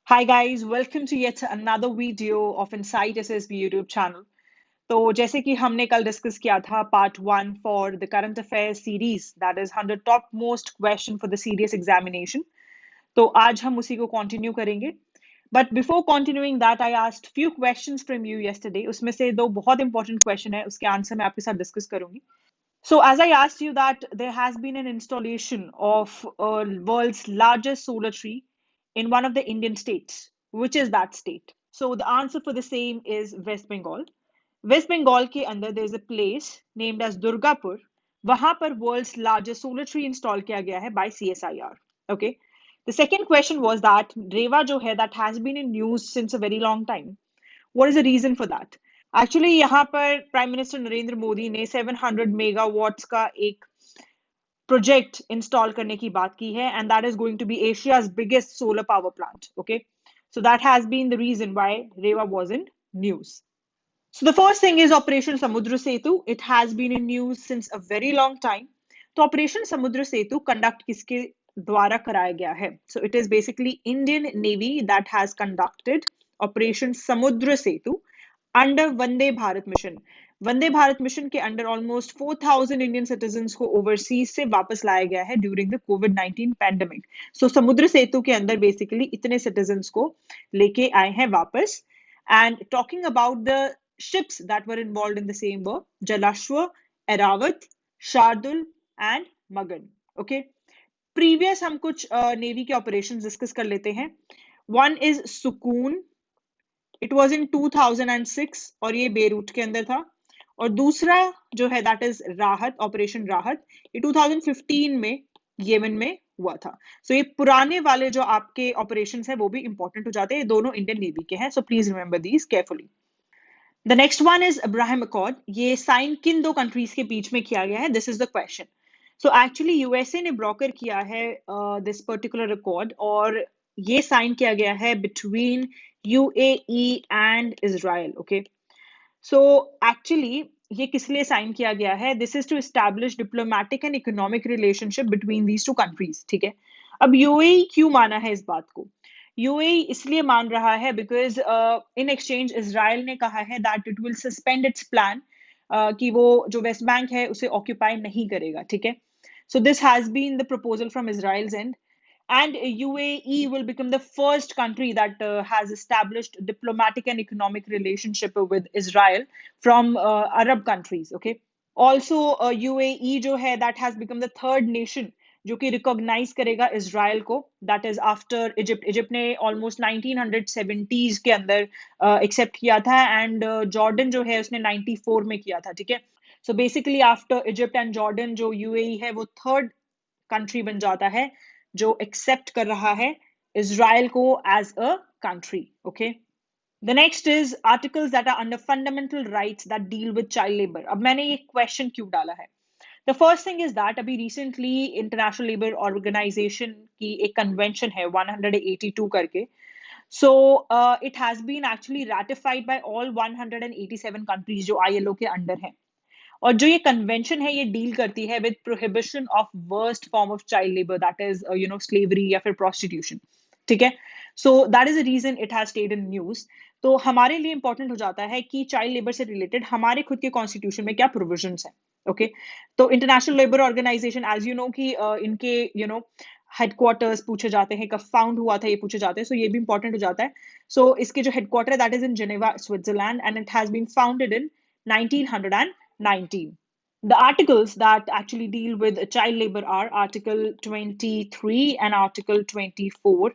Hi guys, welcome to yet another video of InsideSB YouTube channel. तो जैसे कि हमने कल डिस्कस किया था part 1 for the current affairs series that is 100 top most question for the serious examination. तो आज हम उसी को कंटिन्यू करेंगे. But before continuing that I asked few questions from you yesterday. उसमें से दो बहुत इंपॉर्टेंट क्वेश्चन है, उसके आंसर मैं आपके साथ डिस्कस करूंगी. So, as I asked you that there has been an installation of world's largest solar tree in one of the Indian states. Which is that state? So, the answer for the same is West Bengal. West Bengal के अंदर there is a place named as Durgapur. वहाँ पर world's largest solar tree install किया गया है by CSIR. Okay. The second question was that Rewa जो है that has been in news since a very long time. What is the reason for that? Actually यहाँ पर prime minister Narendra Modi ने 700 megawatts का एक प्रोजेक्ट इंस्टॉल करने की बात की है and that is going to be Asia's biggest solar power plant. Okay, so that has been the reason why Rewa was in news. So the first thing is Operation Samudra Setu. It has been in news since a very long time. तो Operation Samudra Setu conduct किसके द्वारा कराया गया है? So it is basically Indian Navy that has conducted Operation Samudra Setu under Vande Bharat mission. Vande Bharat mission के under almost 4,000 Indian citizens को overseas से वापस लाया गया है ड्यूरिंग द कोविड-19 पैंडेमिक. सो समुद्र सेतु के अंदर बेसिकली इतने सिटीजन्स को लेके आए हैं वापस. And talking about the ships that were involved in the same were Jalashwa, Eravat, Shardul and Magan. Okay. Previous हम कुछ नेवी के ऑपरेशंस डिस्कस कर लेते हैं. One is सुकून. इट वॉज इन 2006 और ये बेरूट के अंदर था. और दूसरा जो है दैट इज राहत, ऑपरेशन राहत. ये 2015 में येमन में हुआ था. सो ये पुराने वाले जो आपके ऑपरेशन है वो भी इंपॉर्टेंट हो जाते हैं. दोनों इंडियन नेवी के हैं, so please remember these carefully. The next one is Abraham accord. ये साइन किन दो कंट्रीज के बीच में किया गया है? This is the question. So actually USA ने ब्रोकर किया है दिस पर्टिकुलर अकॉर्ड और ये साइन किया गया है between UAE and Israel. Okay, so actually ये किस लिए साइन किया गया है? This is to establish diplomatic and economic relationship between these two countries. ठीक है, अब UAE क्यों माना है इस बात को? UAE इसलिए मान रहा है बिकॉज इन एक्सचेंज इजराइल ने कहा है that it will suspend it's plan कि वो जो वेस्ट बैंक है उसे ऑक्यूपाई नहीं करेगा. ठीक है, so this has been the proposal from Israel's end, and UAE will become the first country that has established diplomatic and economic relationship with Israel from Arab countries. Okay, also UAE जो है that has become the third nation जो कि recognise करेगा Israel को, that is after Egypt. Egypt ने almost 1970s के अंदर accept किया था एंड जॉर्डन जो है उसने 94 में किया था. ठीक है, so basically after Egypt and Jordan जो UAE है वो थर्ड कंट्री बन जाता है जो एक्सेप्ट कर रहा है इजराइल को as a country. Okay, the next is articles that are under fundamental rights that deal with child labour. अब मैंने ये क्वेश्चन क्यों डाला है? The first thing is that अभी रिसेंटली इंटरनेशनल लेबर ऑर्गेनाइजेशन की एक कन्वेंशन है 182 करके. So it has been actually ratified by all 187 countries जो ILO के अंडर हैं. और जो ये कन्वेंशन है ये डील करती है with prohibition of worst form of child labour, that is slavery या फिर प्रोस्टिट्यूशन. ठीक है, so that is the reason it has stayed in news. तो हमारे लिए इंपॉर्टेंट हो जाता है कि चाइल्ड लेबर से रिलेटेड हमारे खुद के कॉन्स्टिट्यूशन में क्या प्रोविजंस है. ओके, तो international labour organisation as you know कि इनके हेडक्वार्टर्स पूछे जाते हैं, कब फाउंड हुआ था ये पूछे जाते हैं, सो ये भी इंपॉर्टेंट हो जाता है. सो इसके जो हेडक्वार्टर है that is in Geneva, Switzerland, and it has been founded in 1919. The articles that actually deal with child labor are Article 23 and Article 24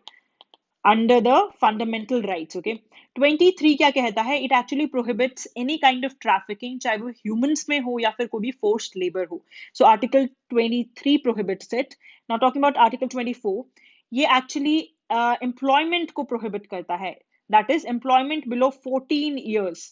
under the fundamental rights. Okay, 23 क्या कहता है? It actually prohibits any kind of trafficking, चाहे वो humans में हो या फिर कोई भी forced labor हो. So Article 23 prohibits it. Now talking about Article 24, ये actually employment को prohibit करता है. That is employment below 14 years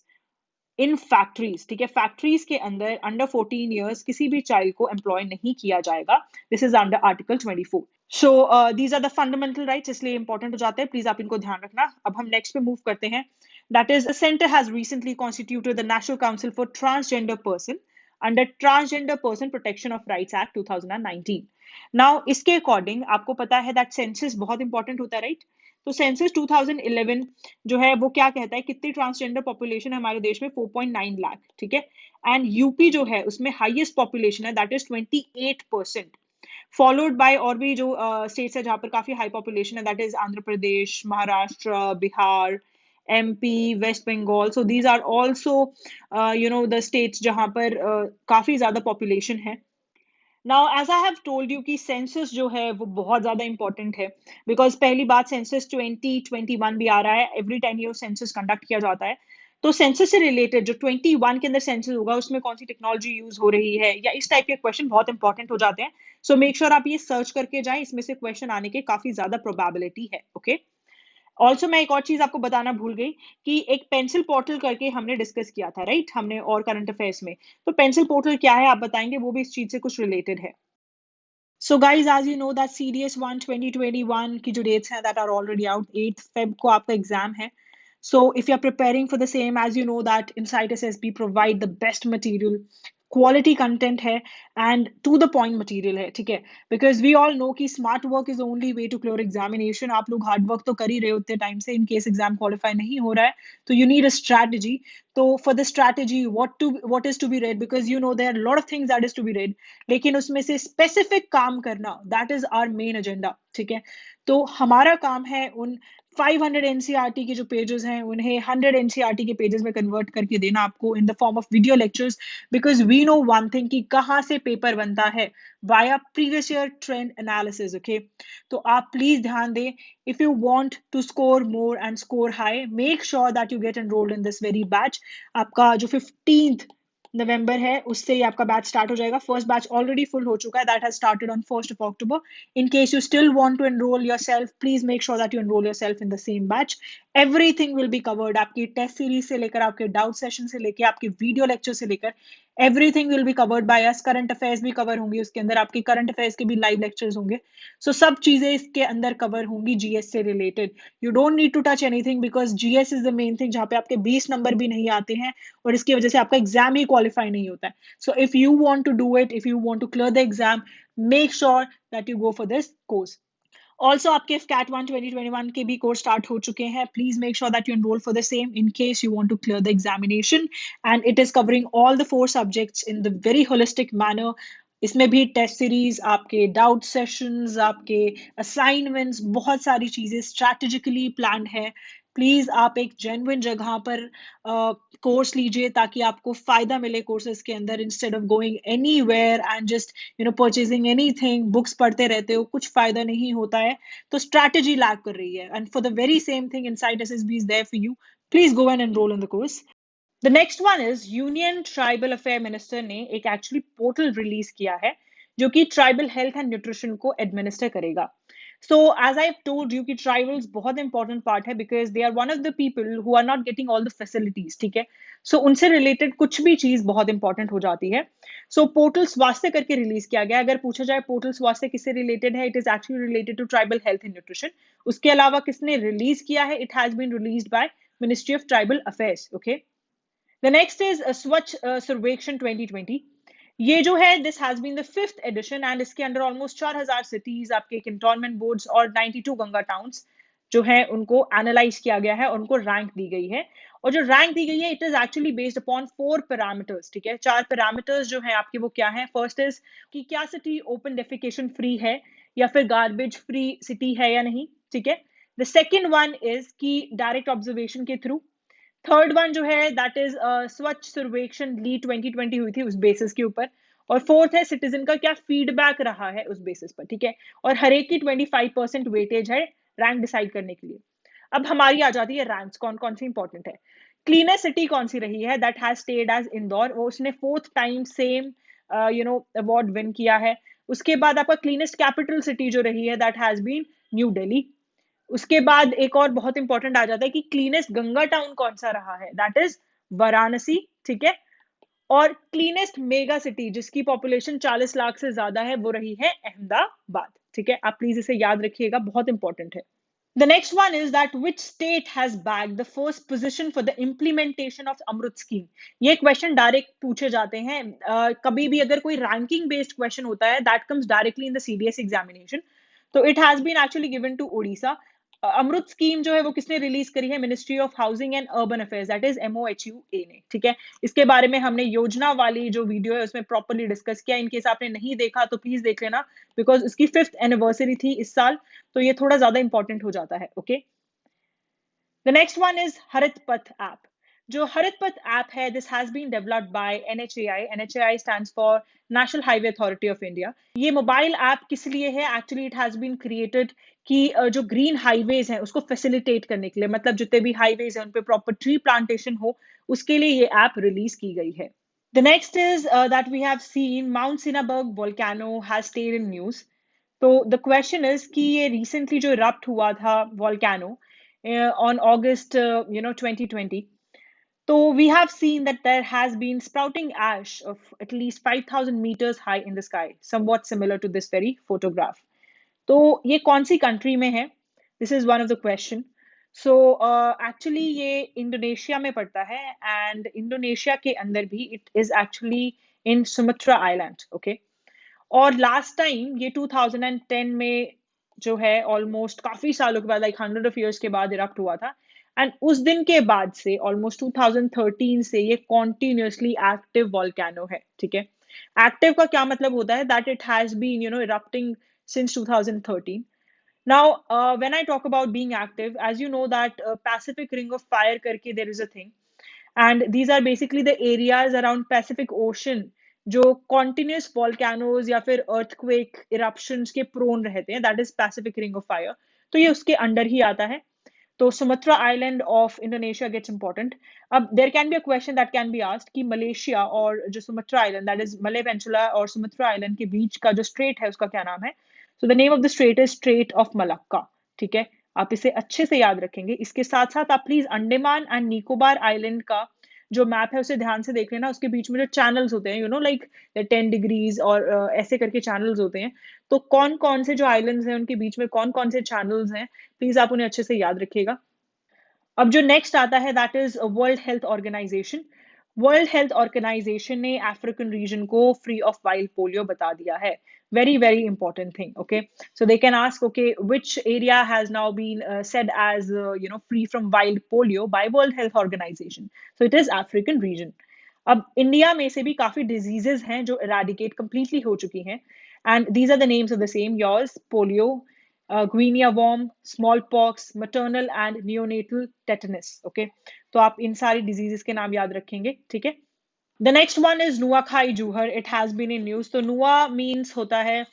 in factories. ठीक है, फैक्ट्रीज के अंदर अंडर 14 ईयर्स किसी भी चाइल्ड को एम्प्लॉय नहीं किया जाएगा. This is under article 24. So these are the fundamental rights, इसलिए इंपॉर्टेंट हो जाते हैं, प्लीज आप इनको ध्यान रखना. अब हम नेक्स्ट पे मूव करते हैं. That is the centre has recently constituted the national council for transgender person under transgender person protection of rights act 2019. Now इसके अकॉर्डिंग आपको पता है दैट सेंसस बहुत इंपॉर्टेंट होता है, राइट? तो सेंसस 2011 जो है वो क्या कहता है, कितनी ट्रांसजेंडर पॉपुलेशन है हमारे देश में, 4.9 लाख, ठीक है। एंड यूपी जो है उसमें हाईएस्ट पॉपुलेशन है, दैट इज 28%, फॉलोड बाय और भी जो स्टेट्स है जहाँ पर काफी हाई पॉपुलेशन है, that is Andhra Pradesh, Maharashtra, Bihar, MP, West Bengal. So these are also the states जहाँ पर काफी ज्यादा पॉपुलेशन है। Now as I have told you कि सेंसस जो है वो बहुत ज्यादा इंपॉर्टेंट है, बिकॉज पहली बात सेंसस 2021 भी आ रहा है, एवरी 10 ईयर सेंसस कंडक्ट किया जाता है। तो सेंसस से रिलेटेड जो 21 के अंदर सेंसस होगा उसमें कौन सी टेक्नोलॉजी यूज हो रही है या इस टाइप के क्वेश्चन बहुत इंपॉर्टेंट हो जाते हैं। सो मेक श्योर आप ये सर्च करके जाएं, इसमें से क्वेश्चन आने के काफी ज्यादा प्रोबेबिलिटी है। ओके, ऑल्सो मैं एक और चीज आपको बताना भूल गई कि एक पेंसिल पोर्टल करके हमने डिस्कस किया था, राइट, हमने और करंट अफेयर्स में। तो पेंसिल पोर्टल क्या है आप बताएंगे, वो भी इस चीज से कुछ रिलेटेड है। So guys, as you know that CDS 1 2021 की जो dates हैं that are already out, 8th Feb को आपका exam है. So if you're preparing for the same, as you know that InsideSB provide the best material, quality content है and to the point material है, ठीक है, because we all know कि smart work is the only way to clear examination. आप लोग hard work तो कर ही रहे होते टाइम से, in case exam qualify नहीं हो रहा है तो you need a strategy. तो for the strategy, what is to be read, because you know there are a lot of things that is to be read, लेकिन उसमें से स्पेसिफिक काम करना that is our main agenda, ठीक है। तो हमारा काम है उन 500 एनसीईआरटी के जो पेजेस हैं उन्हें 100 एनसीईआरटी के पेजेस में कन्वर्ट करके देना आपको in the form of video lectures, because we know one thing कि कहाँ से पेपर बनता है, via previous year trend analysis. Okay, तो आप प्लीज ध्यान दें, if you want to score more and score high, make sure that you get enrolled in this very batch. आपका जो 15th नवंबर है उससे ही आपका बैच स्टार्ट हो जाएगा। फर्स्ट बैच ऑलरेडी फुल हो चुका है, that has started on 1st of October. In case you still want to enrol yourself, please make sure that you enrol yourself in the same batch. Everything will be covered, आपकी test series से लेकर आपके doubt session से लेकर आपके video lecture से लेकर everything will be covered by us. Current affairs भी कवर होंगी उसके अंदर, आपके करंट अफेयर्स के भी लाइव लेक्चर्स होंगे। सो सब चीजें इसके अंदर कवर होंगी जीएस से related. You don't need to touch anything because GS is the main thing जहाँ पे आपके 20 नंबर भी नहीं आते हैं और इसकी वजह से आपका एग्जाम ही क्वालिफाई नहीं होता है। So if you want to do it, if you want to clear the exam, make sure that you go for this course. Also, आपके FCAT 1 2021 के भी कोर्स स्टार्ट हो चुके हैं. Please make sure that you enroll for the same in case you want to clear the examination. And it is covering all the 4 subjects in the very holistic manner. इसमें भी test series, आपके doubt sessions, आपके assignments, बहुत सारी चीजें strategically planned है। Please आप एक जेन्युइन जगह पर कोर्स लीजिए ताकि आपको फायदा मिले कोर्सेज के अंदर, instead of going anywhere and just purchasing anything, books पढ़ते रहते हो, कुछ फायदा नहीं होता है। तो स्ट्रैटेजी लैक कर रही है, and for the very same thing inside SSB is there for you. Please go and enrol in the course. The next one is union tribal affair minister ने एक एक्चुअली पोर्टल रिलीज किया है जो कि tribal health and nutrition को administer करेगा। So as I told you कि tribals बहुत इंपॉर्टेंट पार्ट है because they are one of the people who are not getting all the facilities, ठीक है। सो उनसे रिलेटेड कुछ भी चीज बहुत इंपॉर्टेंट हो जाती है। सो पोर्टल स्वास्थ्य करके रिलीज किया गया। अगर पूछा जाए पोर्टल स्वास्थ्य किससे रिलेटेड है, it is actually related to tribal health and nutrition. उसके अलावा किसने रिलीज किया है, it has been release by ministry of tribal affairs. Okay, The next is Swachh Survekshan 2020। ये जो है this has been the 5th edition and इसके अंडर ऑलमोस्ट 4000 सिटीज, आपके कंटोनमेंट बोर्ड्स और 92 गंगा टाउन्स जो है उनको एनालाइज किया गया है और उनको रैंक दी गई है। और जो रैंक दी गई है it is actually based upon 4 parameters, ठीक है। 4 पैरामीटर्स जो है आपके वो क्या है। फर्स्ट इज कि क्या सिटी ओपन डेफिकेशन फ्री है या फिर गार्बेज फ्री सिटी है या नहीं, ठीक है। द सेकेंड वन इज कि डायरेक्ट ऑब्जर्वेशन के थ्रू। थर्ड वन जो है दैट इज स्वच्छ सर्वेक्षण लीड 2020 हुई थी उस बेसिस के ऊपर। और फोर्थ है सिटीजन का क्या फीडबैक रहा है उस बेसिस पर, ठीक है। और हर एक की 25% वेटेज है रैंक डिसाइड करने के लिए। अब हमारी आ जाती है रैंक्स, कौन कौन सी इंपॉर्टेंट है। क्लीनेस्ट सिटी कौन सी रही है, that has stayed as Indore, वो उसने 4th time same award win किया है। उसके बाद आपका क्लीनेस्ट कैपिटल सिटी जो रही है that has been New Delhi. उसके बाद एक और बहुत इंपॉर्टेंट आ जाता है कि क्लीनेस्ट गंगा टाउन कौन सा रहा है, दैट इज वाराणसी, ठीक है। और क्लीनेस्ट मेगा सिटी जिसकी पॉपुलेशन 40 लाख से ज्यादा है वो रही है अहमदाबाद, ठीक है। आप प्लीज इसे याद रखिएगा, बहुत इंपॉर्टेंट है। The next one is that which state has bagged the first position for the implementation of Amrut scheme? ये क्वेश्चन डायरेक्ट पूछे जाते हैं। कभी भी अगर कोई रैंकिंग बेस्ड क्वेश्चन होता है that comes directly in the CDS examination, तो it has been actually given to Odisha. Amrut scheme जो है वो किसने रिलीज करी है? Ministry of housing and urban affairs, that is MOHUA ने, ठीक है। इसके बारे में हमने योजना वाली जो वीडियो है उसमें प्रॉपरली डिस्कस किया। इनकेस आपने नहीं देखा तो प्लीज देख लेना, बिकॉज उसकी 5th एनिवर्सरी थी इस साल, तो ये थोड़ा ज्यादा इंपॉर्टेंट हो जाता है। Okay, the next one is Harit Path app. जो हरित पथ ऐप है, this has been developed by NHAI। NHAI stands for national highway authority of India. ये मोबाइल ऐप किस लिए है? Actually it has been created कि जो ग्रीन हाईवेज हैं उसको फैसिलिटेट करने के लिए, मतलब जितने भी हाईवेज हैं उन पे प्रॉपर ट्री प्लांटेशन हो, उसके लिए ये ऐप रिलीज की गई है। The next is that we have seen Mount Sinabung volcano has stayed in news. So the question is कि ये recently जो erupt हुआ था volcano on August 2020. So we have seen that there has been sprouting ash of at least 5,000 meters high in the sky, somewhat similar to this very photograph. तो ये कौन सी country में है? This is one of the question. So actually ये Indonesia में पड़ता है, and Indonesia के अंदर भी it is actually in Sumatra island. Okay, और लास्ट टाइम ये 2010 में जो है, ऑलमोस्ट काफी सालों के बाद, लाइक 100 of years के बाद इरप्ट हुआ था। एंड उस दिन के बाद से ऑलमोस्ट 2013 से ये कॉन्टिन्यूसली एक्टिव वॉल्केनो है, ठीक है। एक्टिव का क्या मतलब होता है? That it has been erupting since 2013. Now, when I talk about being active, as you know that Pacific Ring of Fire करके there is a thing, and these are basically the areas around Pacific Ocean जो continuous volcanoes या फिर earthquake eruptions के prone रहते हैं, that is Pacific Ring of Fire। तो ये उसके अंडर ही आता है। तो Sumatra island of Indonesia gets important. अब there can be a question that can be asked कि मलेशिया और जो Sumatra island, that is Malay peninsula और सुमत्रा आइलैंड के बीच का जो स्ट्रेट है उसका क्या नाम है? So the name of the straight is straight of Malacca, ठीक है। आप इसे अच्छे से याद रखेंगे। इसके साथ साथ आप please Andaman and Nicobar island का जो मैप है उसे ध्यान से देख लेना। उसके बीच में जो चैनल्स होते हैं, लाइक 10 डिग्रीज और ऐसे करके चैनल्स होते हैं। तो कौन कौन से जो आइलैंड्स हैं उनके बीच में कौन कौन से चैनल्स हैं, प्लीज आप उन्हें अच्छे से याद रखिएगा। अब जो नेक्स्ट आता है that is world health organisation. World health organisation ने अफ्रीकन रीजन को फ्री ऑफ वाइल्ड पोलियो बता दिया है। Very very important thing. Okay, so they can ask, okay, which area has now been said as free from wild polio by world health organisation? So it is African region. अब India में से भी काफी diseases हैं जो eradicate completely हो चुकी हैं, and these are the names of the same yours: polio, guinea worm, smallpox, maternal and neonatal tetanus। Okay, तो आप इन सारी डिजीजेस के नाम याद रखेंगे, ठीक है। The next one is Nuakhai Juhar. It has been in news. तो नुआ मीन्स होता है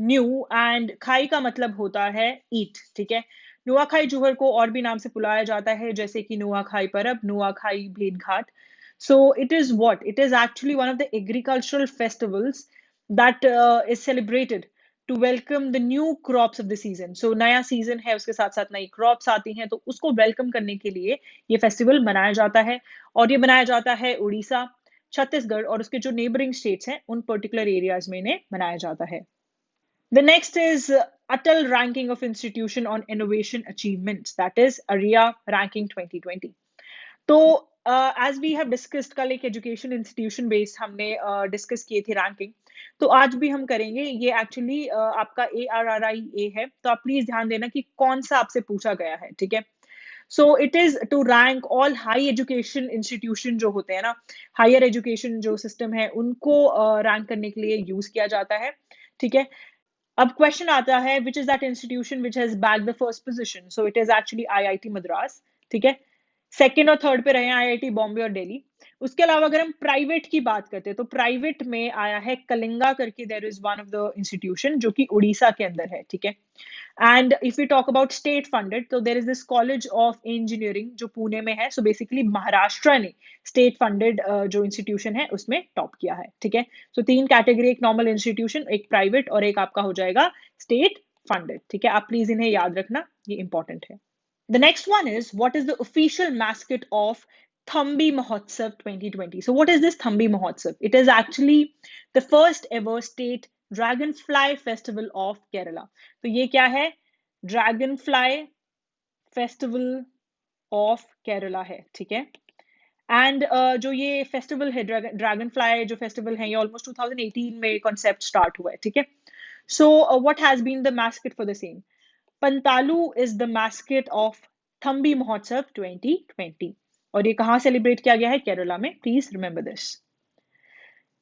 न्यू, एंड खाई का मतलब होता है ईट, ठीक है। नुआ खाई जूहर को और भी नाम से बुलाया जाता है, जैसे कि नुआ खाई परब, नुआ खाई भेंट घाट। So it is what? It is actually one of the agricultural festivals that is celebrated to welcome the new crops of the season. So नया सीजन है, उसके साथ साथ नई क्रॉप्स आती हैं, तो उसको वेलकम करने के लिए ये फेस्टिवल मनाया जाता है। और ये मनाया जाता है उड़ीसा, छत्तीसगढ़ और उसके जो नेबरिंग स्टेट्स हैं उन पर्टिकुलर एरियाज में इन्हें मनाया जाता है। The next is Atal ranking of institution on innovation achievements, that is अरिया रैंकिंग 2020। तो एज वी हैव डिस्कस्ड, कल एक एजुकेशन इंस्टीट्यूशन बेस्ड हमने डिस्कस किए थे रैंकिंग, तो आज भी हम करेंगे। ये एक्चुअली आपका ARRIA है, तो आप प्लीज ध्यान देना कि कौन सा आपसे पूछा गया है, ठीक है। So it is to rank all high education institution जो होते हैं ना, हायर एजुकेशन जो सिस्टम है उनको रैंक करने के लिए यूज किया जाता है, ठीक है। अब क्वेश्चन आता है विच is that institution which has bag the first position? So it is actually IIT Madras, ठीक है। सेकेंड और थर्ड पे रहे IIT बॉम्बे और दिल्ली। उसके अलावा अगर हम प्राइवेट की बात करते हैं तो प्राइवेट में आया है कलिंगा करके, there is one of the institution जो कि उड़ीसा के अंदर है, ठीक है। And if you talk about state funded, तो there is this college of engineering जो पुणे में है। सो बेसिकली महाराष्ट्र ने स्टेट फंडेड जो इंस्टीट्यूशन है उसमें टॉप किया है, ठीक है। सो तीन कैटेगरी, एक नॉर्मल इंस्टीट्यूशन, एक प्राइवेट और एक आपका हो जाएगा स्टेट फंडेड, ठीक है। आप प्लीज इन्हें याद रखना, ये इंपॉर्टेंट है। The next one is, what is the official mascot of Thambi Mahotsav 2020? So what is this Thambi Mahotsav? It is actually the first ever state dragonfly festival of Kerala. तो ये क्या है? Dragonfly festival of Kerala है, ठीक है। And जो ये festival है, ड्रैगन फ्लाई जो फेस्टिवल है, ये ऑलमोस्ट 2018 में कॉन्सेप्ट स्टार्ट हुआ है, ठीक है। So what has been the mascot for the same? Pantalu is the mascot of Thumbi Mahotsav 2020 और ये कहाँ सेलिब्रेट किया गया है? केरला में. Please remember this.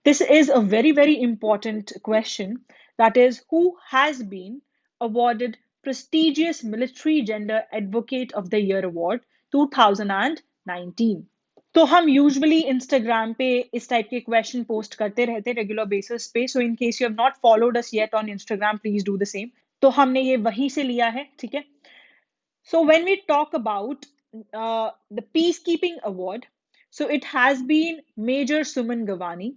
This is a very, very important question. That is, who has been awarded prestigious Military Gender Advocate of the Year Award 2019? तो हम usually Instagram पे इस टाइप के क्वेश्चन पोस्ट करते रहते रेगुलर बेसिस पे. So in case you have not followed us yet on Instagram, please do the same. तो हमने ये वहीं से लिया है, ठीक है. So when we talk about the Peacekeeping Award, so it has been Major Suman Gawani,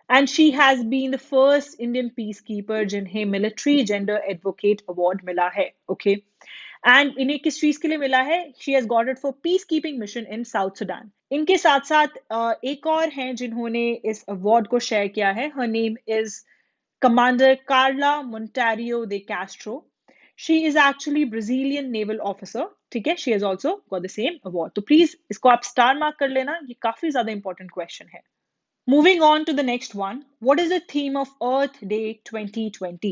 and she has been the first Indian peacekeeper जिन्हें Military Gender Advocate Award मिला है, okay? And इन्हें किस चीज के लिए मिला है? She has got it for peacekeeping mission in South Sudan. इनके साथ साथ एक और हैं जिन्होंने इस अवार्ड को शेयर किया है. Her name is Commander Carla Montario de Castro. She is actually Brazilian naval officer. ठीक है. She has also got the same award. तो प्लीज इसको आप स्टार मार्क कर लेना. ये काफी ज्यादा इंपॉर्टेंट क्वेश्चन है. Moving on to the next one. What is the theme of Earth Day 2020?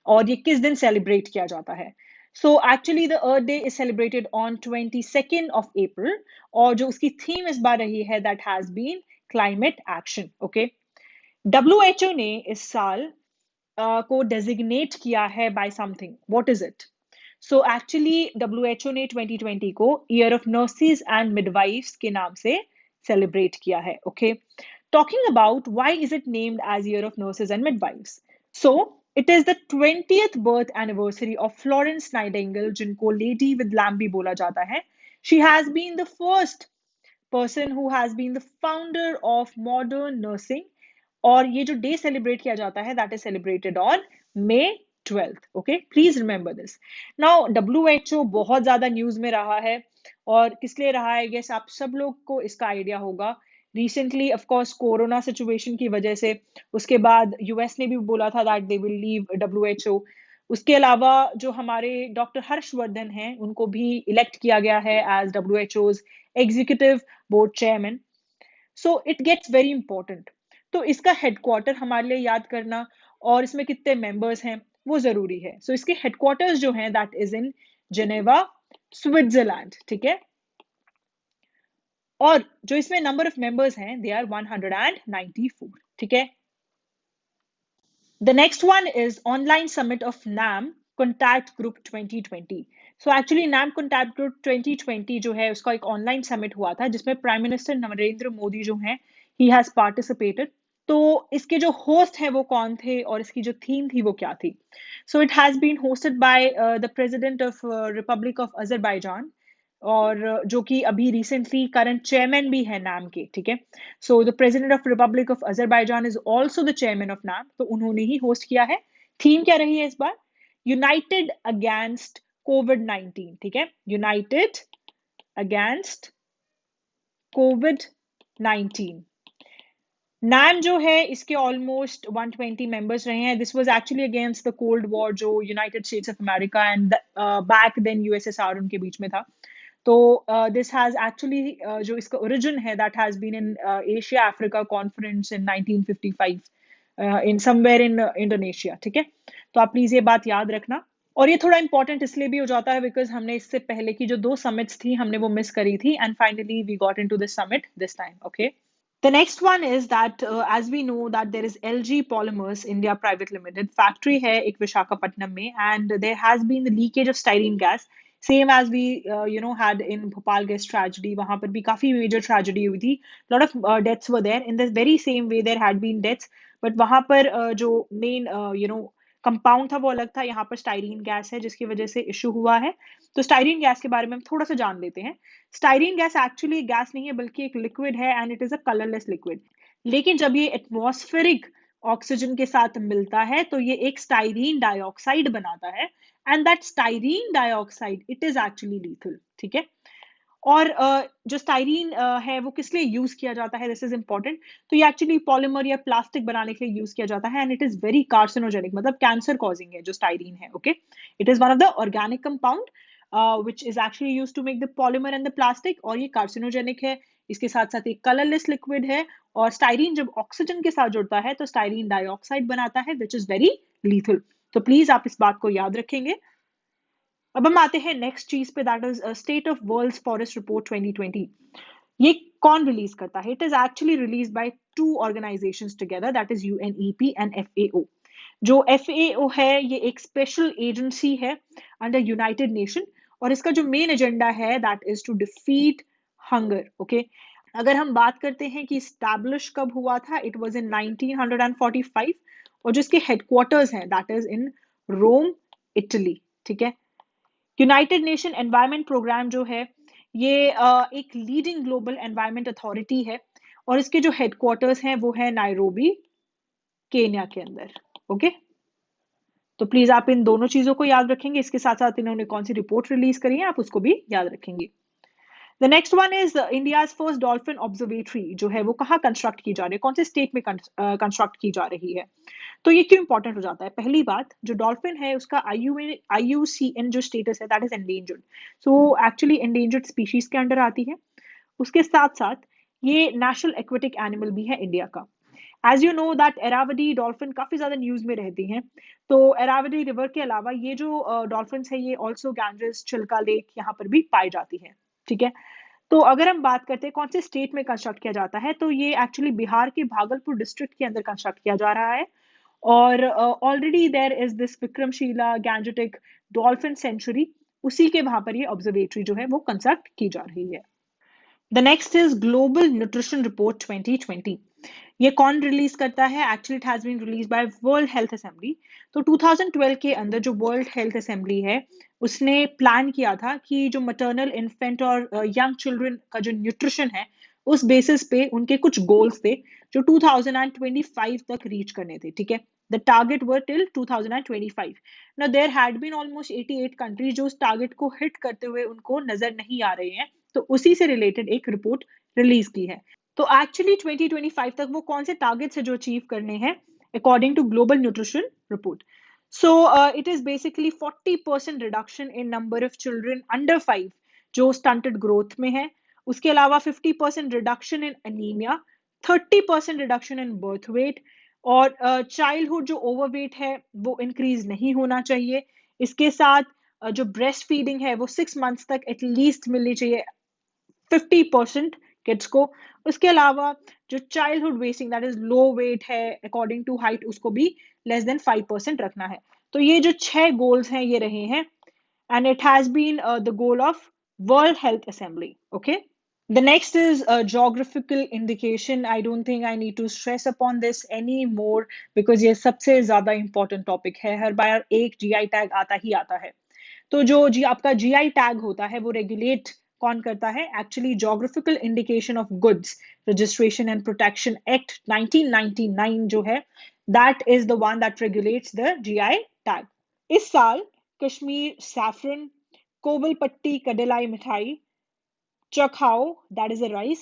और ये किस दिन सेलिब्रेट किया जाता है? So actually the Earth Day is celebrated on 22nd of April और जो उसकी थीम इस बार रही है that has been climate action. Okay. WHO ने इस साल को डेजिग्नेट किया है by something. What is it? So actually WHO ने 2020 को year of nurses and midwifes के नाम से सेलिब्रेट किया है. Okay. Talking about why is it named as year of nurses and midwifes? So it is the 20th birth anniversary of Florence Nightingale, जिनको lady with lamp बोला जाता है. She has been the first person who has been the founder of modern nursing. और ये जो day celebrate किया जाता है that is celebrated on May 12th. Okay, please remember this. Now WHO बहुत ज्यादा न्यूज में रहा है और किस लिए रहा है? गेस आप सब लोग को इसका आइडिया होगा. Recently of course corona situation की वजह से, उसके बाद यूएस ने भी बोला था that they will leave WHO. उसके अलावा जो हमारे डॉक्टर हर्षवर्धन हैं उनको भी इलेक्ट किया गया है as WHO's executive board chairman. So it gets very important. तो इसका हेडक्वार्टर हमारे लिए याद करना और इसमें कितने मेंबर्स हैं वो जरूरी है. सो इसके हेडक्वार्टर्स जो हैं that is in Geneva, Switzerland. ठीक है. और जो इसमें नंबर ऑफ मेंबर्स हैं दे आर 194. ठीक है. The next one is online summit of NAM Contact Group 2020. So actually NAM Contact Group 2020 जो है उसका एक ऑनलाइन समिट हुआ था जिसमें प्राइम मिनिस्टर नरेंद्र मोदी जो हैं he has participated. तो इसके जो होस्ट हैं वो कौन थे और इसकी जो थीम थी वो क्या थी? So it has been hosted by the president of Republic of Azerbaijan और जो कि अभी रिसेंटली करंट चेयरमैन भी है नाम के. ठीक है. So the president of Republic of Azerbaijan is also the chairman of नाम. तो उन्होंने ही होस्ट किया है. थीम क्या रही है इस बार? United against COVID-19. ठीक है. United against COVID-19. नाम जो है इसके ऑलमोस्ट 120 मेंबर्स रहे हैं. This was actually against the cold war जो United States of America and back then USSR उनके बीच में था. तो दिस हैज एक्चुअली जो इसका ओरिजिन है that has been in Asia Africa conference in 1955 in somewhere in Indonesia. ठीक है. तो आप प्लीज ये बात याद रखना. और ये थोड़ा इंपॉर्टेंट इसलिए भी हो जाता है बिकॉज हमने इससे पहले की जो 2 समिट्स थी हमने वो मिस करी थी and finally we got into this summit this time. Okay. The next one is that as we know that there is LG Polymers India Private Limited factory है एक विशाखापट्टनम में and there has been the leakage of styrene gas same as we had in Bhopal gas tragedy. वहाँ पर भी काफी major tragedy हुई थी. Lot of deaths were there. In the very same way there had been deaths but वहाँ पर जो main compound था वो अलग था. यहाँ पर स्टाइरीन गैस है जिसकी वजह से इशू हुआ है. तो स्टाइरीन गैस के बारे में हम थोड़ा सा जान लेते हैं. स्टाइरीन गैस एक्चुअली गैस नहीं है बल्कि एक लिक्विड है and it is a colourless liquid. लेकिन जब ये एटमॉस्फेरिक ऑक्सीजन के साथ मिलता है तो ये एक स्टाइरीन डाइऑक्साइड बनाता है and that styrene dioxide it is actually lethal. ठीक है. और जो स्टाइरीन है वो किस लिए यूज किया जाता है? This is important. तो ये एक्चुअली पॉलीमर या प्लास्टिक बनाने के लिए यूज किया जाता है and it is very carcinogenic, मतलब कैंसर कॉजिंग है जो स्टाइरीन है. Okay. It is one of the organic compound which is actually used to make the polymer and the plastic और ये कार्सिनोजेनिक है. इसके साथ साथ एक कलरलेस लिक्विड है और स्टाइरीन जब ऑक्सीजन के साथ जुड़ता है तो स्टाइरीन डाइऑक्साइड बनाता है which is very lethal. तो प्लीज आप इस बात को याद रखेंगे. अब हम आते हैं नेक्स्ट चीज पे, that is state of world's forest report 2020। ये कौन रिलीज करता है? It is actually release by two organisations together, that is UNEP and FAO. जो एफएओ है ये एक स्पेशल एजेंसी है अंडर यूनाइटेड नेशन, और इसका जो मेन एजेंडा है that is to defeat hunger. Okay, अगर हम बात करते हैं कि स्टैब्लिश कब हुआ था, इट वाज इन 1945, और जो इसके हेडक्वार्टर्स हैं that is in Rome, Italy. ठीक है, यूनाइटेड नेशन एनवायरनमेंट प्रोग्राम जो है ये एक लीडिंग ग्लोबल एनवायरनमेंट अथॉरिटी है, और इसके जो हेडक्वार्टर्स हैं वो है नायरोबी, केन्या के अंदर। ओके, तो प्लीज आप इन दोनों चीजों को याद रखेंगे, इसके साथ साथ इन्होंने कौन सी रिपोर्ट रिलीज करी है आप उसको भी याद रखेंगे। The next one is India first dolphin observatory, जो है वो कहाँ कंस्ट्रक्ट की जा रही है, कौन से स्टेट में कंस्ट्रक्ट की जा रही है। तो ये क्यों इंपॉर्टेंट हो जाता है? पहली बात, जो डॉल्फिन है उसका आईयूसीएन जो स्टेटस है that is endangered, so actually endangered species के अंडर आती है। उसके साथ साथ ये नेशनल एक्वेटिक एनिमल भी है इंडिया का। As you know that Irrawaddy dolphin काफी ज्यादा न्यूज में रहती हैं, तो एरावदी रिवर के अलावा ये जो डॉल्फिन है ये ऑल्सो गैंजेस, चिल्का लेक यहाँ पर भी पाई जाती है। ठीक है, तो अगर हम बात करते हैं कौन से स्टेट में कंस्ट्रक्ट किया जाता है, तो ये एक्चुअली बिहार के भागलपुर डिस्ट्रिक्ट के अंदर कंस्ट्रक्ट किया जा रहा है। और already there is this Vikramshila Gangetic dolphin sanctuary, उसी के वहां पर ये ऑब्जर्वेटरी जो है वो कंस्ट्रक्ट की जा रही है। The next is global nutrition report 2020। ये कौन रिलीज करता है? Actually it has been release by world health assembly. तो 2012 के अंदर जो वर्ल्ड हेल्थ असेंबली है उसने प्लान किया था कि जो मटर्नल, इन्फेंट और यंग चिल्ड्रन का जो न्यूट्रिशन है उस बेसिस पे उनके कुछ गोल्स थे जो 2025 तक रीच करने थे। ठीक है, the target were till 2025। Now there had been almost 88 countries जो उस टारगेट को हिट करते हुए उनको नजर नहीं आ रहे हैं, तो उसी से रिलेटेड एक रिपोर्ट रिलीज की है। तो एक्चुअली 2025 तक वो कौन से टारगेट्स है जो अचीव करने हैं according to global nutrition report. So it is basically 40% reduction in number of children under 5 जो स्टंटेड ग्रोथ में है। उसके अलावा 50% reduction in anaemia, 30% reduction in birth weight, और चाइल्डहुड जो ओवरवेट है वो इंक्रीज नहीं होना चाहिए। इसके साथ जो ब्रेस्ट फीडिंग है वो 6 मंथ्स तक एटलीस्ट मिलनी चाहिए 50% किड्स को। उसके अलावा जो childhood wasting that is low weight है अकॉर्डिंग टू हाइट, उसको भी लेस देन 5% रखना है। तो ये जो 6 गोल्स हैं ये रहे हैं, and it has been the goal of world health assembly. Okay, the next is geographical indication. I don't think I need to stress upon this anymore because ये सबसे ज्यादा important topic है, हर बार एक जीआई टैग आता ही आता है। तो जो जी आपका जीआई टैग होता है वो रेगुलेट कौन करता है? Actually geographical indication of goods registration and protection act 1999 जो है that is the one that regulates the GI tag. इस साल Kashmir saffron, Kovilpatti Kadalai Mittai, Chakhao that is a rice,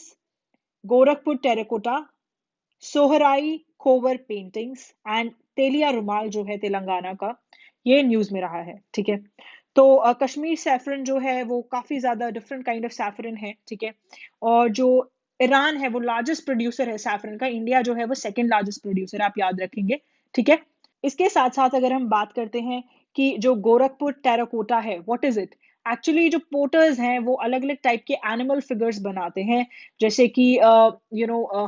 Gorakhpur terracotta, Sohrai Khovar paintings and Telia Rumal जो है तेलंगाना का, ये न्यूज में रहा है। ठीक है, तो कश्मीर सैफरन जो है वो काफी ज्यादा डिफरेंट काइंड ऑफ सैफरन है। ठीक है, और जो ईरान है वो लार्जेस्ट प्रोड्यूसर है सैफरन का, इंडिया जो है वो सेकंड लार्जेस्ट प्रोड्यूसर है, आप याद रखेंगे। ठीक है, इसके साथ साथ अगर हम बात करते हैं कि जो गोरखपुर टेराकोटा है व्हाट इज इट, एक्चुअली जो पोर्टर्स हैं वो अलग अलग टाइप के एनिमल फिगर्स बनाते हैं, जैसे कि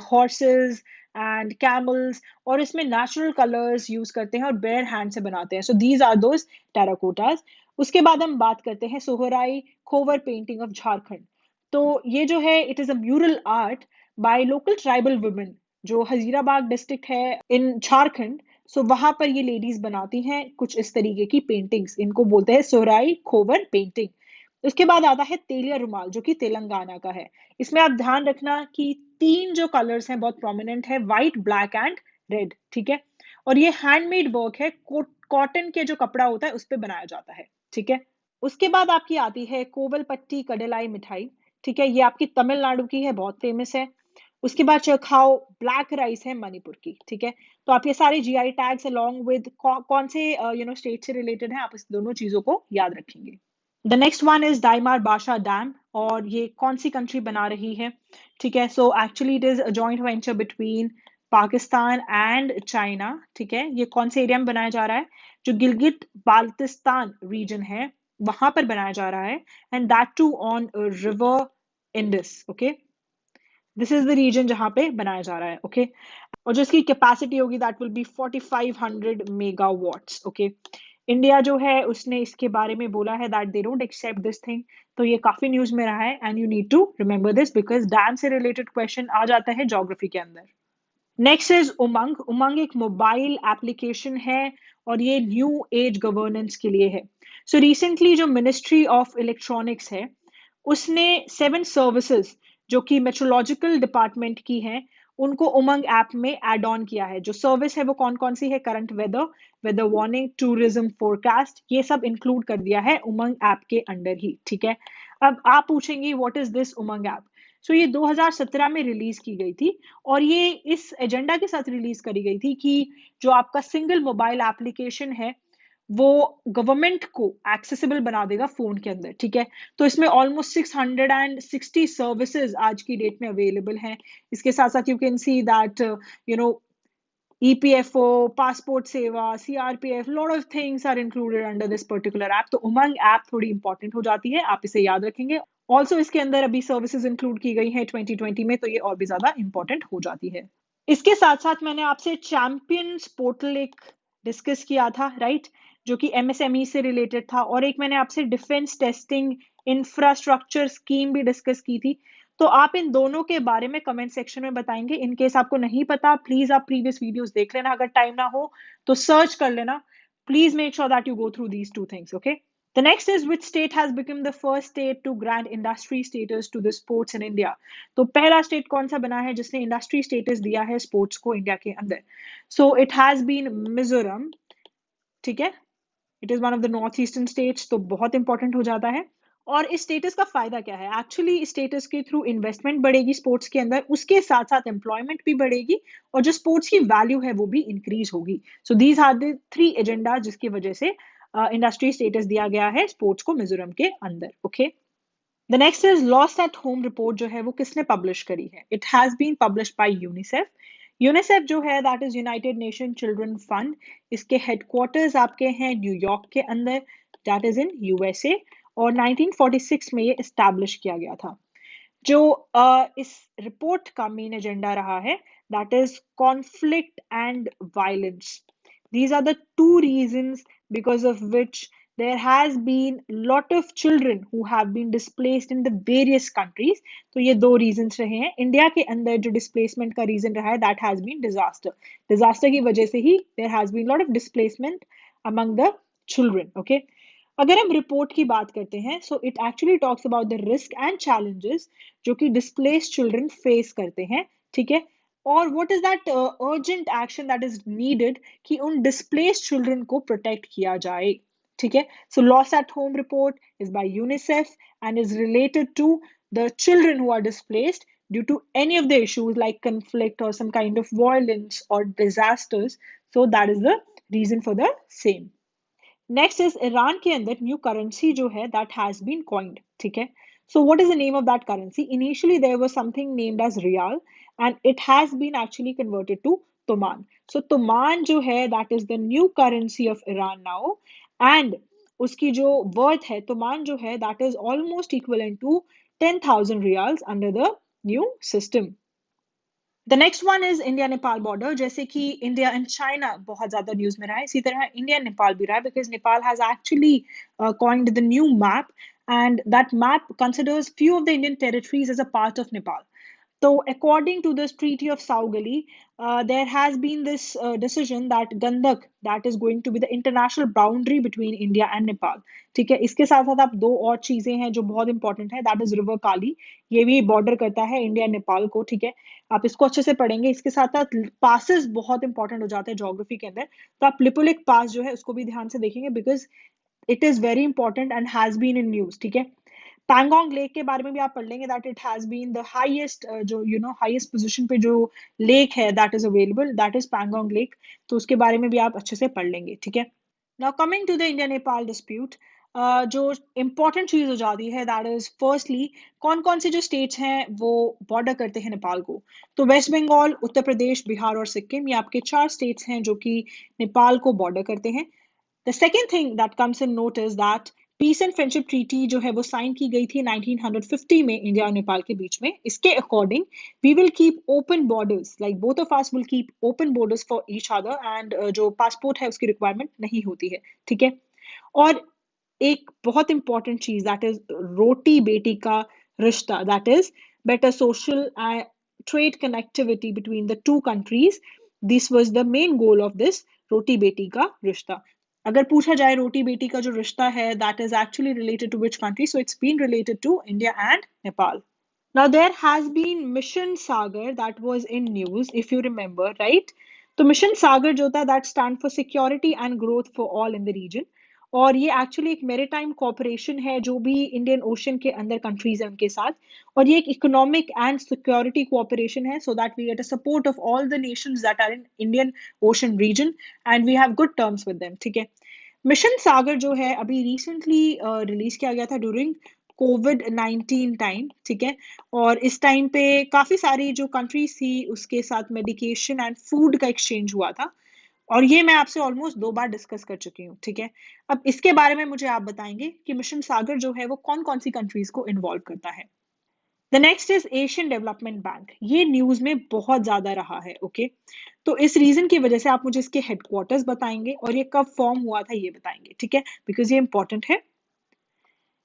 हॉर्सेस एंड कैमल्स, और इसमें नेचुरल कलर्स यूज करते हैं और बेयर हैंड से बनाते हैं। So these are those terracottas. उसके बाद हम बात करते हैं सोहराई खोवर पेंटिंग ऑफ झारखंड। तो ये जो है it is a mural art by local tribal women, जो हजीराबाग डिस्ट्रिक्ट है इन झारखंड। सो वहां पर ये लेडीज बनाती हैं कुछ इस तरीके की पेंटिंग्स, इनको बोलते हैं सोहराई खोवर पेंटिंग। उसके बाद आता है तेलिया रुमाल जो कि तेलंगाना का है। इसमें आप ध्यान रखना कि 3 जो कलर्स हैं बहुत प्रोमिनेंट है, व्हाइट, ब्लैक एंड रेड। ठीक है, और ये हैंडमेड वर्क है, कॉटन के जो कपड़ा होता है उस पर बनाया जाता है। ठीक है, उसके बाद आपकी आती है कोवलपट्टी कडेलाई मिठाई। ठीक है, ये आपकी तमिलनाडु की है, बहुत फेमस है। उसके बाद चखाओ ब्लैक राइस है मणिपुर की। ठीक है, तो आप ये सारे जीआई टैग्स अलोंग विद कौन से स्टेट से रिलेटेड हैं आप इस दोनों चीजों को याद रखेंगे। The next one is Diamer Bhasha dam, और ये कौन सी कंट्री बना रही है? ठीक है, so actually it is a joint venture between Pakistan and China. ठीक है, ये कौन से एरिया में बनाया जा रहा है? जो गिलगित बाल्टिस्तान रीजन है वहां पर बनाया जा रहा है, and that too on river Indus. Okay, this is the region जहां पे बनाया जा रहा है। ओके, और जो इसकी कैपेसिटी होगी that will be 4500 megawatts. Okay, India जो है उसने इसके बारे में बोला है that they don't accept this thing. तो ये काफी न्यूज में रहा है, and you need to remember this because dam से रिलेटेड क्वेश्चन आ जाता है ज्योग्राफी के अंदर। नेक्स्ट इज उमंग। उमंग एक मोबाइल एप्लीकेशन है और ये न्यू एज गवर्नेंस के लिए है। सो रिसेंटली जो मिनिस्ट्री ऑफ इलेक्ट्रॉनिक्स है उसने 7 सर्विसेज जो कि मेट्रोलॉजिकल डिपार्टमेंट की हैं उनको उमंग ऐप में ऐड ऑन किया है। जो सर्विस है वो कौन कौन सी है? Current weather, weather warning, tourism forecast, ये सब इंक्लूड कर दिया है उमंग ऐप के अंडर ही। ठीक है, अब आप पूछेंगे what is this UMANG app? So ये 2017 में रिलीज की गई थी और ये इस एजेंडा के साथ रिलीज करी गई थी कि जो आपका सिंगल मोबाइल एप्लीकेशन है वो गवर्नमेंट को एक्सेसिबल बना देगा फोन के अंदर। ठीक है, तो इसमें ऑलमोस्ट 660 सर्विसेज आज की डेट में अवेलेबल हैं। इसके साथ साथ you can see that you know EPFO, passport Seva, CRPF, lot of things are included under this particular app. तो उमंग ऐप थोड़ी इंपॉर्टेंट हो जाती है, आप इसे याद रखेंगे। ऑल्सो इसके अंदर अभी सर्विसेज इंक्लूड की गई हैं 2020 में, तो ये और भी ज्यादा इंपॉर्टेंट हो जाती है। इसके साथ साथ मैंने आपसे चैंपियंस पोर्टल एक डिस्कस किया था, राइट, जो कि एमएसएमई से रिलेटेड था, और एक मैंने आपसे डिफेंस टेस्टिंग इंफ्रास्ट्रक्चर स्कीम भी डिस्कस की थी। तो आप इन दोनों के बारे में कमेंट सेक्शन में बताएंगे। इन केस आपको नहीं पता प्लीज आप प्रीवियस वीडियोस देख लेना, अगर टाइम ना हो तो सर्च कर लेना। Please make sure that you go through these two things. Okay, the next is which state has become the first state to grant industry status to the sports in India? तो पहला state कौन सा बना है जिसने industry status दिया है sports को इंडिया के अंदर? So it has been Mizoram. ठीक है, it is one of the north eastern states, तो बहुत इंपॉर्टेंट हो जाता है। और इस स्टेटस का फायदा क्या है? एक्चुअली इस स्टेटस के थ्रू इन्वेस्टमेंट बढ़ेगी स्पोर्ट्स के अंदर, उसके साथ साथ एम्प्लॉयमेंट भी बढ़ेगी और जो स्पोर्ट्स की वैल्यू है वो भी इंक्रीज होगी। So these are the 3 agenda जिसकी वजह से इंडस्ट्री स्टेटस दिया गया है स्पोर्ट्स को मिजोरम के अंदर। Okay, the next is lost at home report जो है वो किसने पब्लिश करी है? It has been published by UNICEF. UNICEF जो है that is United Nation children fund. इसके हेडक्वार्टर्स आपके हैं न्यूयॉर्क के अंदर, दैट इज इन यूएसए, और 1946 में ये एस्टैब्लिश किया गया था। जो इस रिपोर्ट का मेन एजेंडा रहा है that is conflict and violence. These are the two reasons because of which there has been lot of children who have been displaced in the various countries. तो ये 2 reasons रहे हैं। India के अंदर जो displacement का reason रहा है that has been disaster. Disaster की वजह से ही there has been lot of displacement among the children. Okay. अगर हम रिपोर्ट की बात करते हैं so it actually talks about the risk and challenges जो कि डिस्प्लेस्ड चिल्ड्रन फेस करते हैं। ठीक है, और what is that urgent action that is needed कि उन डिस्प्लेस्ड चिल्ड्रन को प्रोटेक्ट किया जाए। ठीक है, so loss at home report is by UNICEF and is related to the children who are displaced due to any of the issues like conflict or some kind of violence or disasters. So that is the reason for the same. Next is Iran के अंदर new currency जो है that has been coined. ठीक है, so what is the name of that currency? Initially there was something named as rial and it has been actually converted to toman. So toman जो है that is the new currency of Iran now, and उसकी जो worth है toman जो है that is almost equivalent to 10,000 rials under the new system. The next one is India Nepal border. जैसे कि India and China बहुत ज्यादा news में रहा है, इसी तरह इंडिया नेपाल भी रहा है because Nepal has actually coined the new map and that map considers few of the Indian territories as a part of Nepal. So, according to this Treaty of Saugali, there has been this decision that Gandak, that is going to be the international boundary between India and Nepal. ठीक है, इसके साथ साथ आप 2 और चीजें हैं जो बहुत इंपॉर्टेंट है, दैट इज रिवर काली, ये भी बॉर्डर करता है इंडिया नेपाल को। ठीक है, आप इसको अच्छे से पढ़ेंगे। इसके साथ साथ पासेस बहुत इंपॉर्टेंट हो जाते हैं ज्योग्राफी के अंदर, तो आप लिपुलेक पास जो है उसको भी ध्यान से देखेंगे because it is very important and has been in news. ठीक है, पैंगोंग लेक के बारे में भी आप पढ़ लेंगे that it has been the highest जो हाईएस्ट पोजीशन पे जो लेक है that is available, that is Pangong lake. तो उसके बारे में भी आप अच्छे से पढ़ लेंगे। ठीक है, now coming to the India Nepal dispute, जो इंपॉर्टेंट चीज हो जाती है दैट इज फर्स्टली कौन कौन से जो स्टेट्स हैं वो बॉर्डर करते हैं नेपाल को। तो वेस्ट बंगाल, उत्तर प्रदेश, बिहार और सिक्किम, ये आपके 4 स्टेट्स हैं जो कि नेपाल को बॉर्डर करते हैं। The second thing that comes in note is that peace and friendship treaty जो है वो साइन की गई थी 1950 में इंडिया और नेपाल के बीच में। इसके according we will keep open borders, like both of us will keep open borders for each other, and जो पासपोर्ट है उसकी रिक्वायरमेंट नहीं होती है, ठीक है। और एक बहुत इंपॉर्टेंट चीज, दैट इज रोटी बेटी का रिश्ता, that is better social trade connectivity between the two countries. This was the main goal of this roti beti ka rishta. अगर पूछा जाए रोटी बेटी का जो रिश्ता है, that is actually related to which country? So it's been related to India and Nepal. Now there has been Mission Sagar that was in news, if you remember, right? तो mission सागर जो था, that stand for security and growth for all in the region. और ये actually एक maritime corporation है जो भी Indian ocean के अंदर कंट्रीज है उनके साथ। और ये एक इकोनॉमिक एंड सिक्योरिटी कॉपरेशन है, so that we get a support of all the nations that are in Indian Ocean region, and we have good terms with them, ठीक है। मिशन सागर जो है अभी रिसेंटली रिलीज किया गया था ड्यूरिंग कोविड-19 time, ठीक है। और इस टाइम पे काफी सारी जो कंट्रीज थी उसके साथ मेडिकेशन एंड फूड का एक्सचेंज हुआ था। और ये मैं आपसे ऑलमोस्ट 2 बार डिस्कस कर चुकी हूँ, ठीक है। अब इसके बारे में मुझे आप बताएंगे कि मिशन सागर जो है वो कौन कौन सी कंट्रीज को इन्वॉल्व करता है। The next is Asian development bank. ये न्यूज में बहुत ज्यादा रहा है, ओके। तो इस रीजन की वजह से आप मुझे इसके हेडक्वार्टर्स बताएंगे और ये कब फॉर्म हुआ था ये बताएंगे, ठीक है, बिकॉज ये इंपॉर्टेंट है।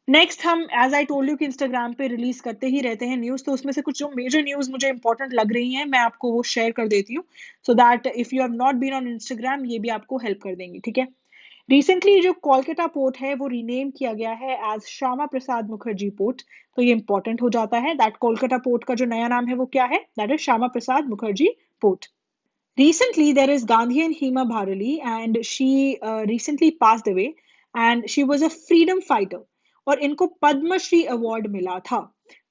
नेक्स्ट हम, एज आई टोल्ड यू, कि इंस्टाग्राम पे रिलीज करते ही रहते हैं न्यूज, तो उसमें से कुछ जो मेजर न्यूज मुझे इंपॉर्टेंट लग रही हैं मैं आपको वो शेयर कर देती हूँ, so that if you have not been on Instagram ये भी आपको हेल्प कर देंगी, ठीक है। रिसेंटली जो कोलकाता पोर्ट है वो रीनेम किया गया है एज श्यामा प्रसाद मुखर्जी पोर्ट। तो ये इंपॉर्टेंट हो जाता है दैट कोलकाता पोर्ट का जो नया नाम है वो क्या है, that is Shyama Prasad Mukherjee port. Recently, there is Gandhian Hema Bharali, and she recently passed away, and she was a freedom fighter. और इनको पद्मश्री अवार्ड मिला था।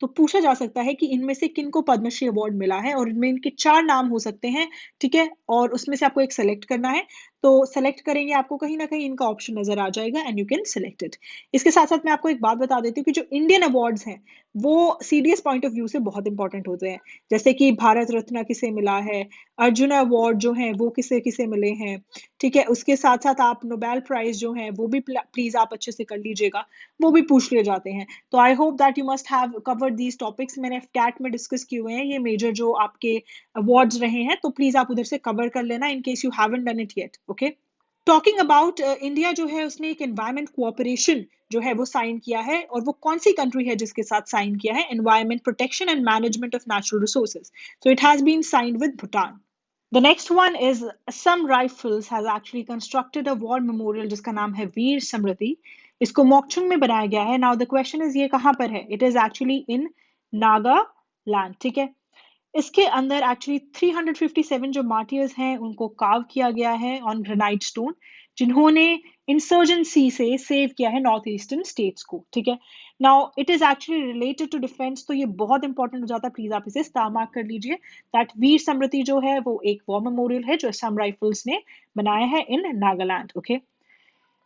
तो पूछा जा सकता है कि इनमें से किनको पद्मश्री अवार्ड मिला है, और इनमें इनके 4 नाम हो सकते हैं, ठीक है। और उसमें से आपको एक सेलेक्ट करना है, तो सेलेक्ट करेंगे आपको कहीं ना कहीं इनका ऑप्शन नजर आ जाएगा and you can select it. इसके साथ साथ मैं आपको एक बात बता देती हूँ कि जो इंडियन अवार्ड्स हैं वो सीडीएस पॉइंट ऑफ व्यू से बहुत इंपॉर्टेंट होते हैं। जैसे कि भारत रत्न किसे मिला है, अर्जुन अवार्ड जो है वो किसे किसे मिले हैं, ठीक है। उसके साथ साथ आप नोबेल प्राइज जो है वो भी प्लीज आप अच्छे से कर लीजिएगा, वो भी पूछ लिए जाते हैं। तो I hope that you must have covered these topics. मैंने कैट में डिस्कस किए हुए हैं ये मेजर जो आपके अवार्ड्स रहे हैं, तो प्लीज आप उधर से कवर कर लेना इन case you haven't done it yet, okay. Talking about India जो है उसने एक एनवायरमेंट कोऑपरेशन जो है वो साइन किया है, और वो कौन सी कंट्री है जिसके साथ साइन किया है, environment protection and management of natural resources. So it has been signed with Bhutan. The next one is Assam Rifles has actually constructed a war memorial जिसका नाम है वीर स्मृति। इसको मोकचुंग में बनाया गया है। Now the question is ये कहाँ पर है? It is actually in Nagaland, ठीक है। इसके अंदर एक्चुअली 357 जो मार्टियर्स हैं उनको कार्व किया गया है ऑन ग्रेनाइट स्टोन, जिन्होंने इंसर्जेंसी से सेव किया है नॉर्थ ईस्टर्न स्टेट्स को, ठीक है। Now it is actually related to defence, तो ये बहुत इंपॉर्टेंट हो जाता है, प्लीज आप इसे स्टार मार्क कर लीजिए दैट वीर स्मृति जो है वो एक वॉर मेमोरियल है जो असम राइफल्स ने बनाया है in Nagaland, okay.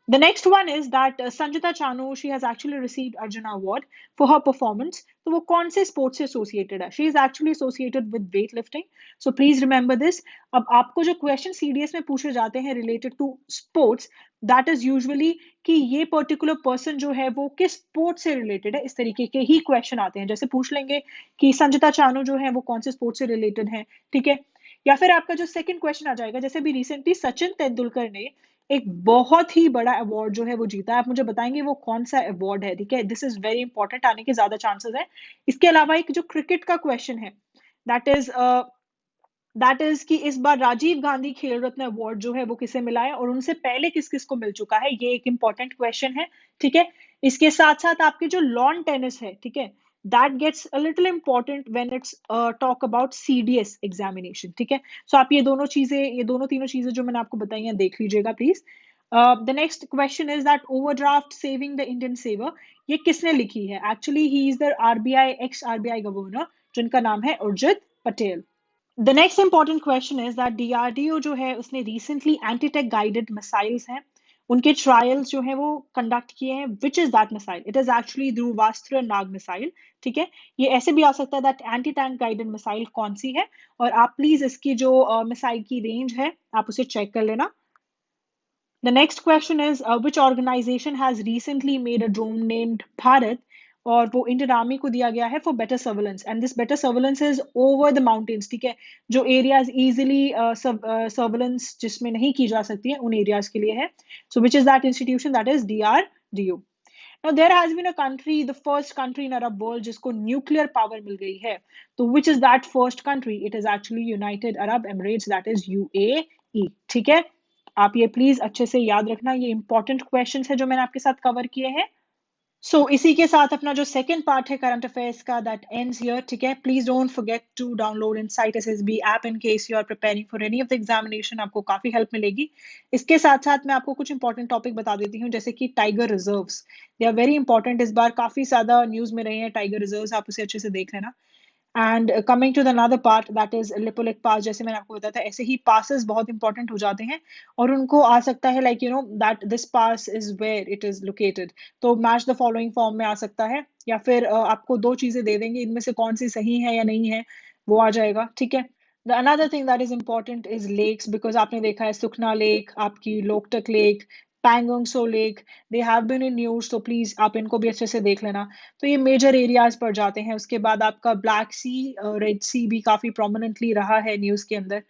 The next one is that Sanjita Chanu, she has actually received Arjuna Award for her performance. तो वो कौन से स्पोर्ट्स से एसोसिएटेड है? She is actually associated with weightlifting. So please remember this. अब आपको जो क्वेश्चन सीडीएस में पूछे जाते हैं related to sports, that is usually कि ये पर्टिकुलर पर्सन जो है वो किस स्पोर्ट से रिलेटेड है, इस तरीके के ही क्वेश्चन आते हैं। जैसे पूछ लेंगे कि संजिता चानू जो है वो कौन से स्पोर्ट से रिलेटेड है, ठीक है। या फिर आपका जो सेकंड क्वेश्चन आ जाएगा, जैसे भी रिसेंटली सचिन तेंदुलकर ने एक बहुत ही बड़ा अवार्ड जो है वो जीता है, आप मुझे बताएंगे वो कौन सा अवार्ड है, ठीक है। दिस इज वेरी इंपॉर्टेंट, आने के ज्यादा चांसेस है। इसके अलावा एक जो क्रिकेट का क्वेश्चन है, दैट इज कि इस बार राजीव गांधी खेल रत्न अवार्ड जो है वो किसे मिला है, और उनसे पहले किस किस को मिल चुका है, ये एक इंपॉर्टेंट क्वेश्चन है, ठीक है। इसके साथ साथ आपके जो लॉन टेनिस है, ठीक है, that gets a little important when it's talk about CDS examination, ठीक है। सो आप ये दोनों तीनों चीजें जो मैंने आपको बताई हैं देख लीजिएगा please. The next question is that overdraft saving the Indian saver, ये किसने लिखी है? Actually he is the RBI ex RBI governor जिनका नाम है Urjit Patel. The next important question is that DRDO जो है उसने रिसेंटली एंटीटेक गाइडेड मिसाइल्स हैं उनके ट्रायल्स जो है वो कंडक्ट किए हैं। विच is that missile? It is actually Dhruvastra Nag missile, ठीक है। ये ऐसे भी आ सकता है that anti tank guided missile कौन सी है, और आप प्लीज इसकी जो मिसाइल की रेंज है आप उसे चेक कर लेना। The next question is which organization has recently made a drone named Bharat, और वो इंडियन आर्मी को दिया गया है for better surveillance, and this better surveillance is over the mountains, ठीक है, जो एरियाज इजीली सर्वेलेंस जिसमें नहीं की जा सकती है उन एरियाज के लिए है. So which is that institution? That is DRDO. Now there has been a country, the first country in Arab world जिसको न्यूक्लियर पावर मिल गई है. तो which is that first country? It is actually United Arab Emirates, that is UAE. ठीक है, आप ये please अच्छे से याद रखना, ये इंपॉर्टेंट क्वेश्चंस है जो मैंने आपके साथ कवर किए हैं. सो इसी के साथ अपना जो सेकंड पार्ट है करंट अफेयर्स का, दैट एंड्स हियर. ठीक है, please don't forget to download Insight SSB app in case you are preparing for any of the examination. आपको काफी हेल्प मिलेगी. इसके साथ साथ मैं आपको कुछ इंपॉर्टेंट टॉपिक बता देती हूँ, जैसे कि tiger reserves. They are very important, इस बार काफी ज्यादा न्यूज में रहे हैं टाइगर रिजर्व्स, आप उसे अच्छे से देख लेना. And coming to the another part, that is Lipulekh pass. जैसे मैंने आपको बताया था, ऐसे ही पासेस बहुत इंपॉर्टेंट हो जाते हैं, और उनको आ सकता है like you know that this pass is where it is located. तो मैच द फॉलोइंग फॉर्म में आ सकता है, या फिर आपको दो चीजें दे देंगे, इनमें से कौन सी सही है या नहीं है वो आ जाएगा. ठीक है. The another thing that is important is lakes, because आपने देखा है सुखना लेक, आपकी Loktak lake, Pangong Tso lake, they have been in news, तो प्लीज आप इनको भी अच्छे से देख लेना. तो ये मेजर एरियाज पर जाते हैं. उसके बाद आपका ब्लैक सी, रेड सी भी काफी प्रोमिनेंटली रहा है न्यूज के अंदर.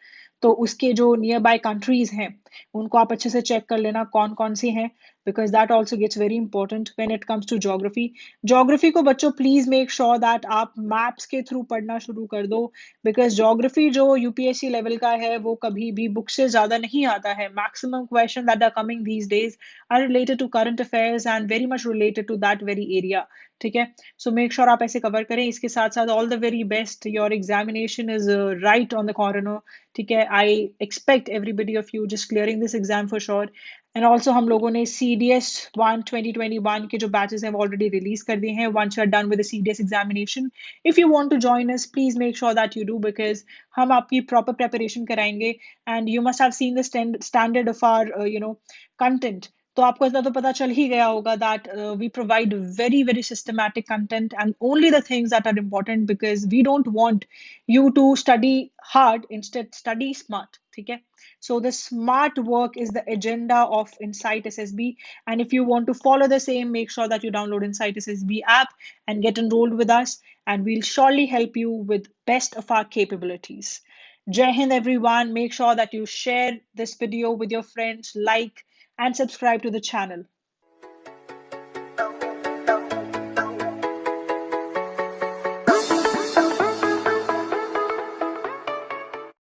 तो उसके जो नियर बाय कंट्रीज हैं उनको आप अच्छे से चेक कर लेना कौन कौन सी हैं, because that also gets very important when it comes to geography. Geography को बच्चों प्लीज मेक श्योर दैट आप मैप्स के थ्रू पढ़ना शुरू कर दो, बिकॉज ज्योग्राफी जो यूपीएससी लेवल का है वो कभी भी बुक से ज्यादा नहीं आता है. Maximum question that are coming these days are related to current affairs and very much related to that very area. ठीक है, सो मेक श्योर आप ऐसे कवर करें. इसके साथ साथ all the very best, your examination is right on the corner. ठीक है, I expect everybody of you just clearing this exam for sure. And also हम लोगों ने CDS 1 2021 के जो बैचेस हैं वो ऑलरेडी रिलीज कर दिए हैं. Once you are done with the CDS examination, if you want to join us, please make sure that you do, because हम आपकी प्रॉपर प्रेपरेशन कराएंगे. And you must have seen the standard of our content. तो आपको इतना तो पता चल ही गया होगा that we provide very very systematic content and only the things that are important, because we don't want you to study hard, instead study smart. ठीक है, so the smart work is the agenda of Insight SSB, and if you want to follow the same, make sure that you download Insight SSB app and get enrolled with us, and we'll surely help you with best of our capabilities. Jai Hind everyone. Make sure that you share this video with your friends, like and subscribe to the channel.